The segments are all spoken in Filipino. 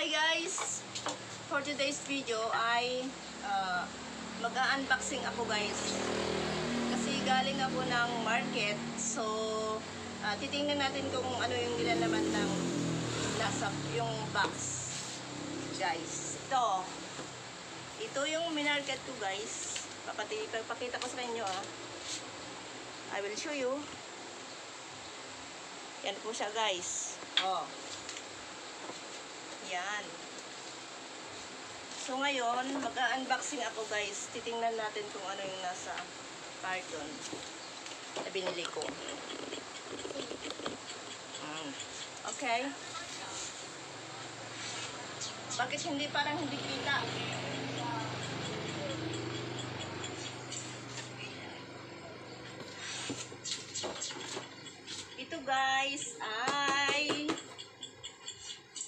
Hi guys! For today's video ay mag-unboxing ako guys. Kasi galing ako ng market. So, titingnan natin kung ano yung nilalaman ng nasa yung box. Guys, ito yung minarket ko guys. Papakita ko sa inyo I will show you. Yan po siya guys. Yan. So ngayon, mag-unboxing ako guys. Titingnan natin kung ano yung nasa carton na binili ko. Okay. Bakit parang hindi kita? Ito guys ay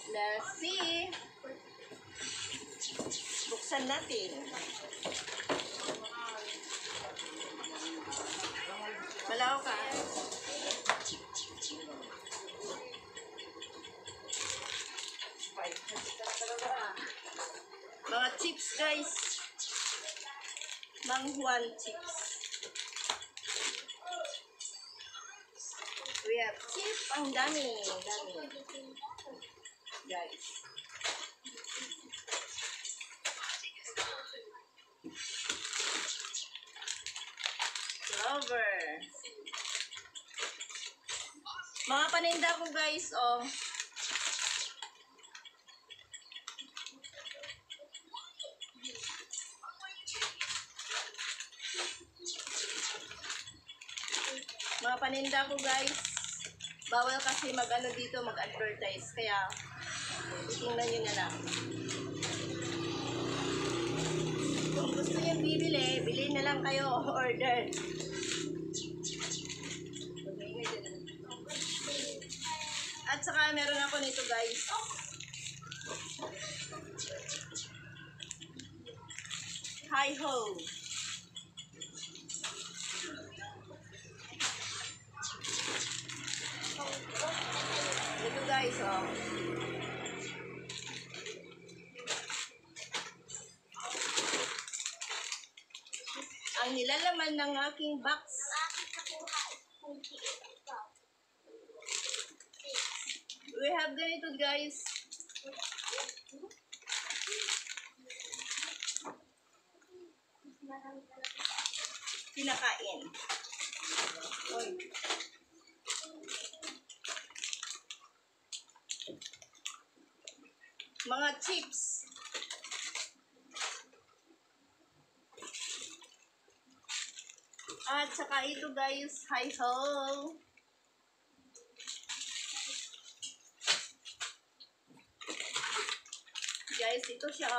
lassi. Buksan natin. Malaw ka. Mga chips guys. Manghuan chips. We have chips. Ang dami. Guys. Clover. Mga paninda ko guys, Mga paninda ko guys. Bawal kasi dito mag-advertise. Kaya, tingnan nyo na lang. Kung gusto nyo bibili, bilhin na lang kayo order. At saka meron ako nito guys. Hi-ho. Ito guys, ang nilalaman ng aking box. We have ganito guys. Pinakain. Mga chips. At saka ito guys, hi-ho. Guys, ito siya.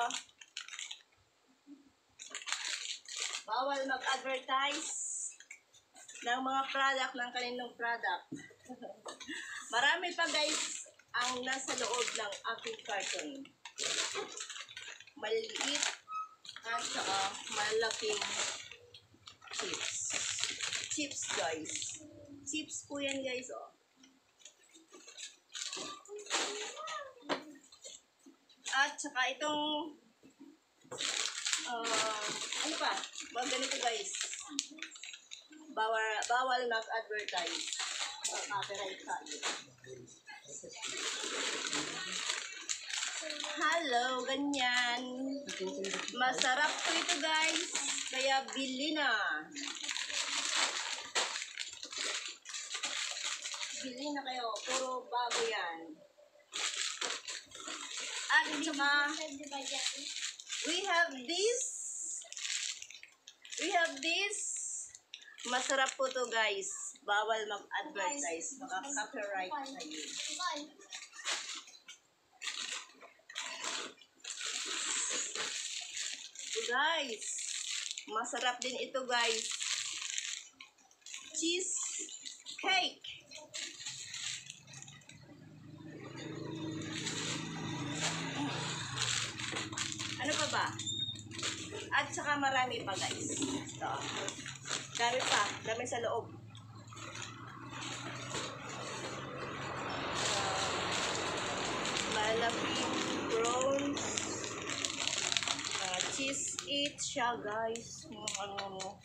Bawal mag-advertise ng mga product ng kaninong product. Marami pa guys ang nasa loob ng aking carton. Maliit at saka malaking chips. Chips guys. Chips po yan guys At saka itong ano pa? Ganito guys. Bawal mag-advertise. Copyright tayo. Hello, ganyan. Masarap po ito guys. Kaya bili na. Bili na kayo. Puro bago yan. At saka, we have this. Masarap po to guys. Bawal mag-advertise. Maka-copyright tayo. Guys, masarap din ito guys. Cheese cake. Ano pa ba? At saka marami pa guys. Ito. Dami sa loob. malaking macarons. Cheese it siya, guys. Ano.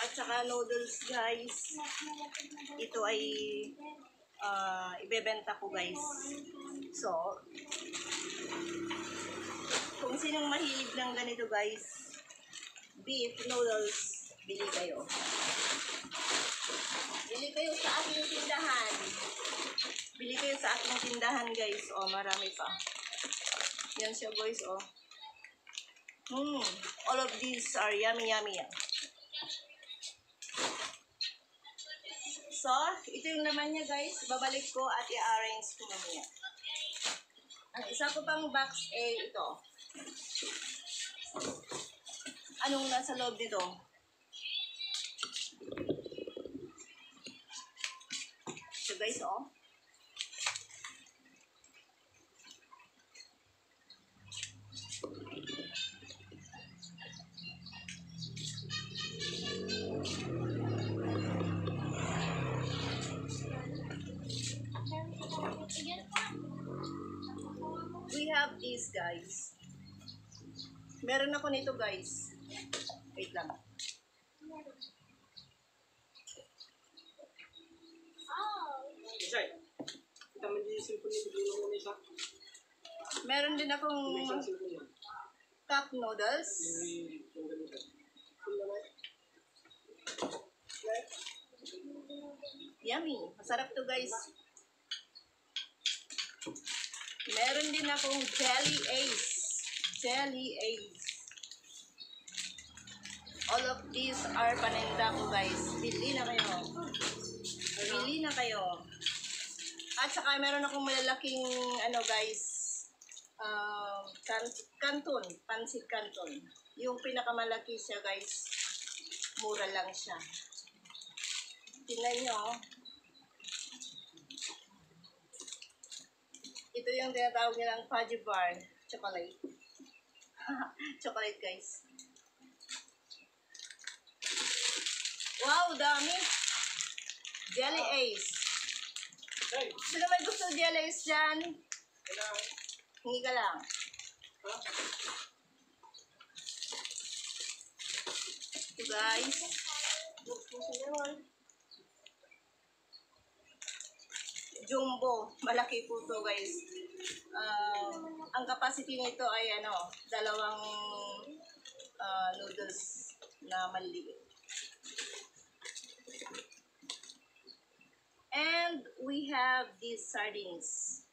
At saka noodles, guys. Ito ay ibebenta ko, guys. So, kung sinong mahilig ng ganito, guys, beef noodles, bili kayo. Bili kayo sa aking tindahan. Bili kayo sa aking tindahan, guys. Oh, marami pa. Yan siya, guys, oh. All of these are yummy, yummy. So, ito yung naman niya, guys. Babalik ko at i-arrange ko mamaya. Ang isa ko pang box ay ito. Anong nasa loob dito? So, guys, oh. We have these, guys. Meron ako nito, guys. Wait lang. Meron din akong cup noodles. Yummy. Masarap to, guys. Meron din akong Jelly Ace. Jelly Ace. All of these are paninda ko, guys. Bili na kayo. Bili na kayo. At saka meron akong malalaking, ano, guys, canton. Pansit canton. Yung pinakamalaki siya, guys. Mura lang siya. Tingnan nyo. Ito yung tinatawag nilang fudgy bar. Chocolate. Chocolate, guys. Wow, dami. Jelly Ace. Sino may gusto Jelly Ace dyan? Hingi ka lang. Ito, guys. Jumbo. Malaki po to, guys. Ang capacity nito ay dalawang noodles na maliit. And we have these sardines.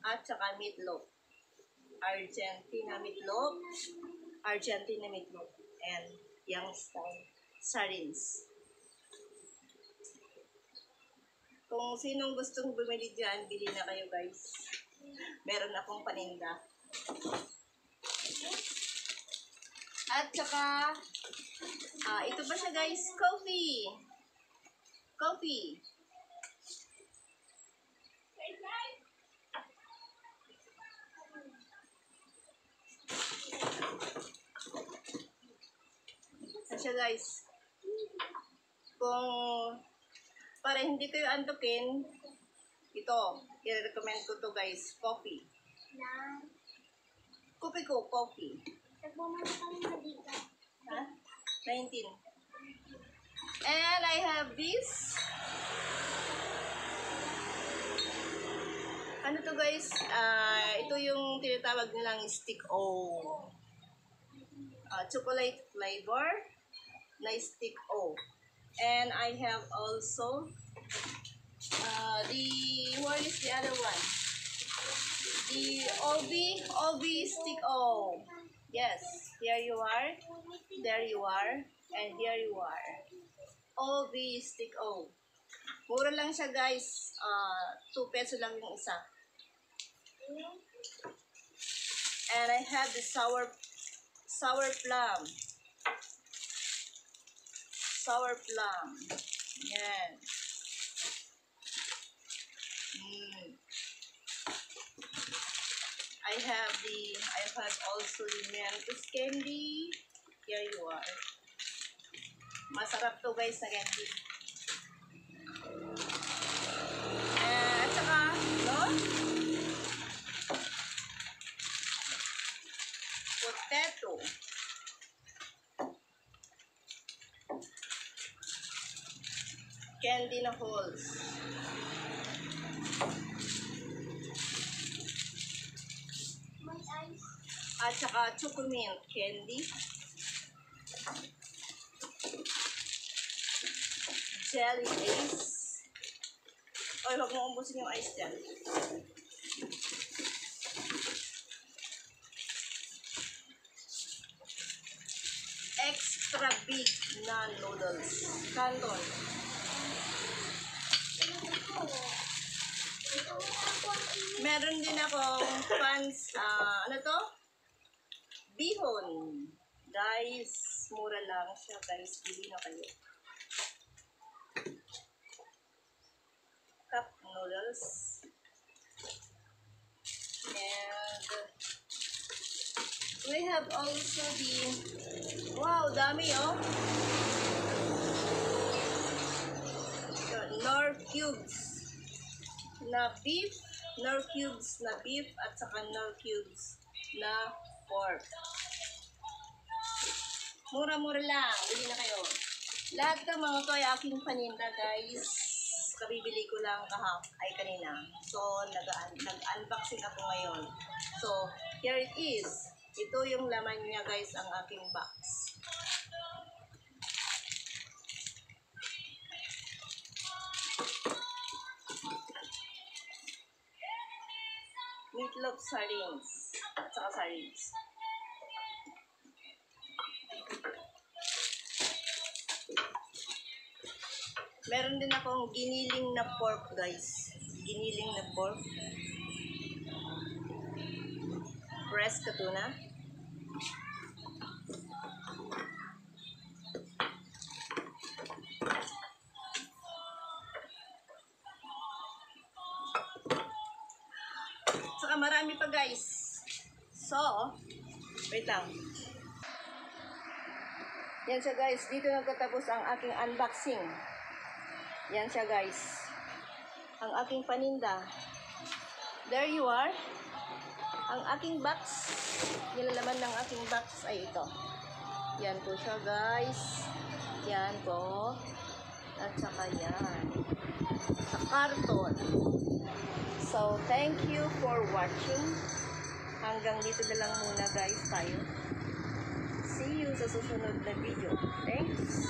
At saka meatloaf. Argentina meatloaf. Argentina meatloaf. And young style sardines. Kung sinong gustong bumili dyan, bili na kayo, guys. Meron akong paninda. At saka, ito pa siya, guys, coffee. Coffee. Ito siya, guys. Kung para hindi kayo antukin, ito, i-recommend ko to, guys, coffee. Coffee. Ha? 19. And I have this. Ano to, guys? Ito yung tinatawag nilang stick O. Chocolate flavor na stick O. And I have also where is the other one? The OB stick O. Yes, here you are. There you are. And here you are. OB stick O. Mura lang siya, guys. 2 peso lang yung isa. And I have the sour plum. Sour plum. Yan. I have also the Mentos candy. Here you are. Masarap to guys na candy. At saka, no? Potato. Candy na holes. At saka chocolate candy. Jelly ice. Oy, huwag mo umbusin yung ice dyan. Extra big na noodles. Canton. Meron din akong pans, ano to? Bihon. Guys, mura lang siya guys. Bili na kayo. Cup noodles. And we have also the, wow, dami oh. Nor cubes na beef, nor cubes na beef, at saka nor cubes na pork. Mura-mura lang. Bili na kayo. Lahat ng mga to ay aking paninda, guys. Kabibili ko lang kanina. So, nag-unboxing ako ngayon. So, here it is. Ito yung laman niya, guys, ang aking box. Meatloaf sardines. At saka sardines. Meron din akong giniling na pork, guys. Giniling na pork. Fresh katuna. Saka marami pa, guys. So, wait lang. Yan siya, guys. Dito nagtatapos ang aking unboxing. Yan siya, guys. Ang aking paninda. There you are. Ang aking box. Nilalaman ng aking box ay ito. Yan po siya, guys. Yan po. At saka yan. Sa karton. So, thank you for watching. Hanggang dito na lang muna, guys, tayo. See you sa susunod na video. Thanks.